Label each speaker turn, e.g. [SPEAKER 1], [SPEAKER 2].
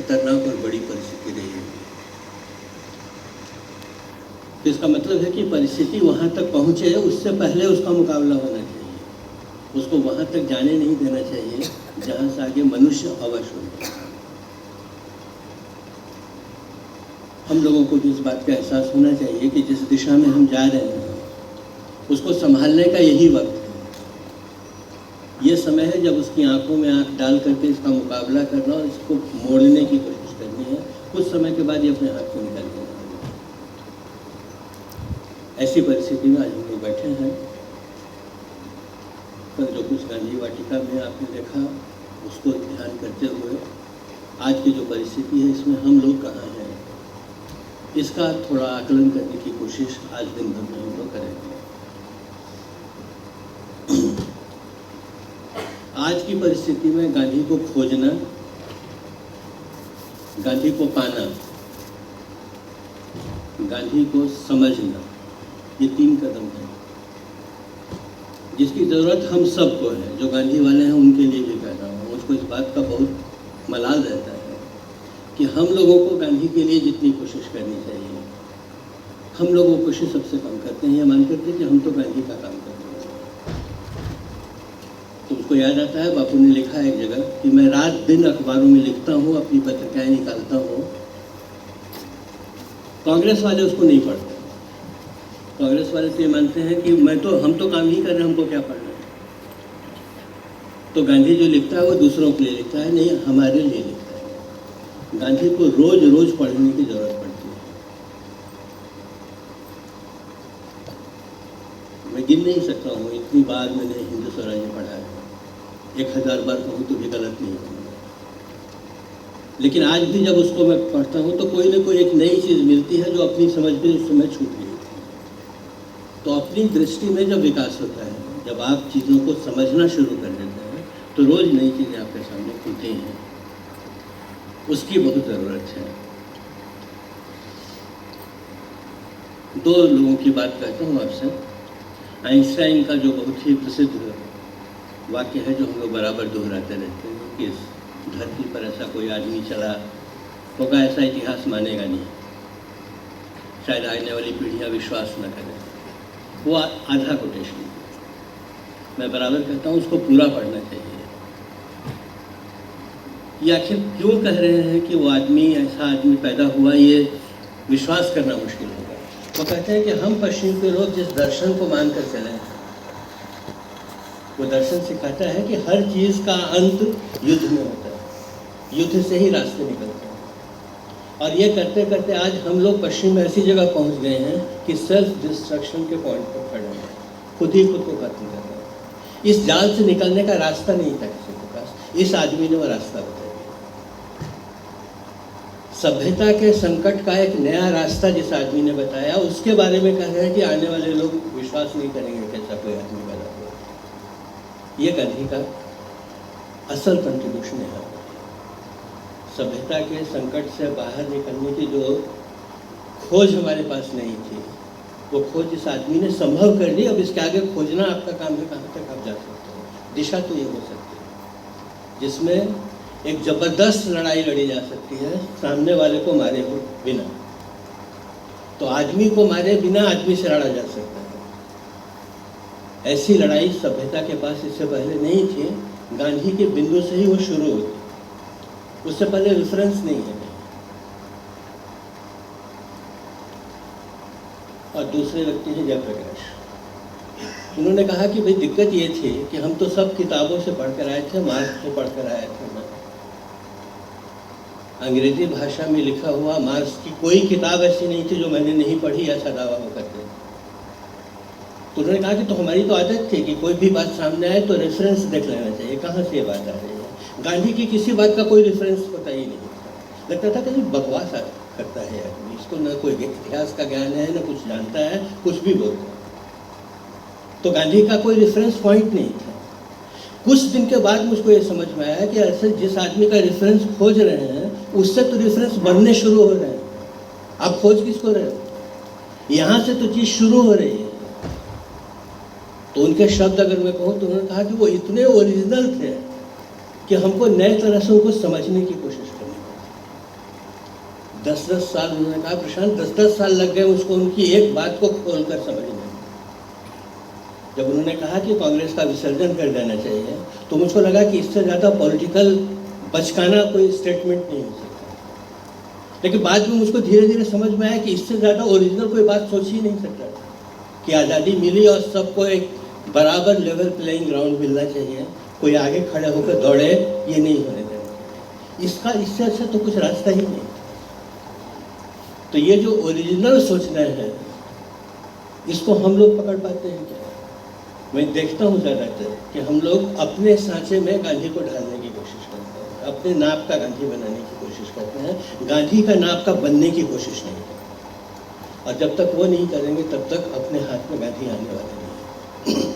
[SPEAKER 1] खतरनाक और बड़ी परिस्थिति रही है। तो इसका मतलब है कि परिस्थिति वहाँ तक पहुँचे उससे पहले उसका मुकाबला होना चाहिए, उसको वहाँ तक जाने नहीं देना चाहिए जहाँ से आगे मनुष्य अवश्य हो। हम लोगों को भी इस बात का एहसास होना चाहिए कि जिस दिशा में हम जा रहे हैं उसको संभालने का यही वक्त है, ये समय है जब उसकी आंखों में आंख डाल करके इसका मुकाबला करना और इसको मोड़ने की कोशिश करनी है। कुछ समय के बाद ये अपने हाथ से निकल जाएगा। ऐसी परिस्थिति में आज हम लोग बैठे हैं, पर जो कुछ गांधी वाटिका में आपने देखा उसको ध्यान करते हुए आज की जो परिस्थिति है इसमें हम लोग कहाँ हैं, इसका थोड़ा आकलन करने की कोशिश आज दिन भर में हम लोग करेंगे। आज की परिस्थिति में गांधी को खोजना, गांधी को पाना, गांधी को समझना, ये 3 कदम है जिसकी ज़रूरत हम सबको है। जो गांधी वाले हैं उनके लिए भी कह रहा हूँ, मुझको इस बात का बहुत मलाल रहता है कि हम लोगों को गांधी के लिए जितनी कोशिश करनी चाहिए, हम लोग वो कोशिश सबसे कम करते हैं। ये मान करते हैं कि हम तो गांधी का काम करते हैं। तो उसको याद आता है, बापू ने लिखा है एक जगह कि मैं रात दिन अखबारों में लिखता हूँ, अपनी पत्रिकाएं निकालता हूँ। कांग्रेस वाले उसको नहीं पढ़ते। कांग्रेस वाले तो ये मानते हैं कि हम तो काम ही कर रहे हैं, हमको क्या पढ़ना है। तो गांधी जो लिखता है वो दूसरों के लिए लिखता है, नहीं हमारे लिए लिखता है। गांधी को रोज रोज पढ़ने की जरूरत पड़ती है। मैं गिन नहीं सकता हूँ इतनी बार मैंने हिंदू स्वराज्य पढ़ा है, 1000 बार कहूँ तो भी गलत नहीं होगा। लेकिन आज भी जब उसको मैं पढ़ता हूँ तो कोई ना कोई एक नई चीज़ मिलती है जो अपनी समझ में उस समय छूट गई। तो अपनी दृष्टि में जब विकास होता है, जब आप चीज़ों को समझना शुरू कर देते हैं तो रोज़ नई चीज़ें आपके सामने खुलती हैं। उसकी बहुत ज़रूरत है। 2 लोगों की बात करता हूँ आपसे। आइंस्टाइन का जो बहुत ही प्रसिद्ध वाक्य है जो हम लोग बराबर दोहराते रहते हैं कि इस धरती पर ऐसा कोई आदमी चला होगा, ऐसा इतिहास मानेगा नहीं, शायद आने वाली पीढ़ियाँ विश्वास न करें। वो आधा कोटेशन मैं बराबर कहता हूँ, उसको पूरा पढ़ना चाहिए। ये आखिर क्यों कह रहे हैं कि वो आदमी ऐसा आदमी पैदा हुआ, ये विश्वास करना मुश्किल होगा। वो कहते हैं कि हम पश्चिम के लोग जिस दर्शन को मानकर चले हैं, वो दर्शन सिखाता है कि हर चीज़ का अंत युद्ध में होता है, युद्ध से ही रास्ते निकलते हैं। और ये करते करते आज हम लोग पश्चिम में ऐसी जगह पहुंच गए हैं कि सेल्फ डिस्ट्रक्शन के पॉइंट पर खड़े हैं, खुद ही खुद को खत्म कर रहे हैं। इस जाल से निकलने का रास्ता नहीं था किसी के पास, इस आदमी ने वो रास्ता बताया। सभ्यता के संकट का एक नया रास्ता जिस आदमी ने बताया, उसके बारे में कह रहे हैं कि आने वाले लोग विश्वास नहीं करेंगे कि ऐसा कोई आदमी पैदा हुआ। ये गांधी का असल कंट्रीब्यूशन है। सभ्यता के संकट से बाहर निकलने की जो खोज हमारे पास नहीं थी, वो खोज इस आदमी ने संभव कर ली। अब इसके आगे खोजना आपका काम है, कहाँ तक आप जा सकते हो। दिशा तो ये हो सकती है जिसमें एक ज़बरदस्त लड़ाई लड़ी जा सकती है सामने वाले को मारे बिना। तो आदमी को मारे बिना आदमी से लड़ा जा सकता है। ऐसी लड़ाई सभ्यता के पास इससे पहले नहीं थी। गांधी के बिंदु से ही वो शुरू हुई, उससे पहले रेफरेंस नहीं है। और दूसरे व्यक्ति हैं जयप्रकाश। उन्होंने कहा कि भाई दिक्कत ये थी कि हम तो सब किताबों से पढ़कर आए थे, मार्क्स को पढ़कर आए थे। अंग्रेजी भाषा में लिखा हुआ मार्क्स की कोई किताब ऐसी नहीं थी जो मैंने नहीं पढ़ी, ऐसा दावा वो करते। तो उन्होंने कहा कि तो हमारी तो आदत थी कि कोई भी बात सामने आए तो रेफरेंस देख लेना चाहिए, कहाँ से ये बात आ रही है। गांधी की किसी बात का कोई रेफरेंस पता ही नहीं था। लगता था कि बकवास करता है आदमी, इसको न कोई इतिहास का ज्ञान है, न कुछ जानता है, कुछ भी बोलता है। तो गांधी का कोई रेफरेंस पॉइंट नहीं था। कुछ दिन के बाद मुझको ये समझ में आया कि ऐसे जिस आदमी का रेफरेंस खोज रहे हैं उससे तो रेफरेंस बनने शुरू हो रहे हैं। आप खोज किसको रहे हो? यहाँ से तो चीज़ शुरू हो रही है। तो उनके शब्द अगर मैं कहूँ तो उन्होंने कहा कि वो इतने ओरिजिनल थे कि हमको नए तरह से उनको समझने की कोशिश करनी पड़ी। 10-10 साल उन्होंने कहा प्रशांत 10-10 साल लग गए उसको उनकी एक बात को खोलकर समझने में। जब उन्होंने कहा कि कांग्रेस का विसर्जन कर देना चाहिए तो मुझको लगा कि इससे ज़्यादा पॉलिटिकल बचकाना कोई स्टेटमेंट नहीं हो सकता। लेकिन बाद में मुझको धीरे धीरे समझ में आया कि इससे ज़्यादा ओरिजिनल कोई बात सोच ही नहीं सकता कि आज़ादी मिली और सबको एक बराबर लेवल प्लेइंग ग्राउंड मिलना चाहिए, कोई आगे खड़े होकर दौड़े, ये नहीं होने देना। इससे अच्छा तो कुछ रास्ता ही नहीं। तो ये जो ओरिजिनल सोचना है इसको हम लोग पकड़ पाते हैं क्या? मैं देखता हूँ ज़्यादातर कि हम लोग अपने सांचे में गांधी को ढालने की कोशिश करते हैं, अपने नाप का गांधी बनाने की कोशिश करते हैं, गांधी का नाप का बनने की कोशिश नहीं करते। और जब तक वो नहीं करेंगे तब तक अपने हाथ में गांधी आने वाले नहीं है।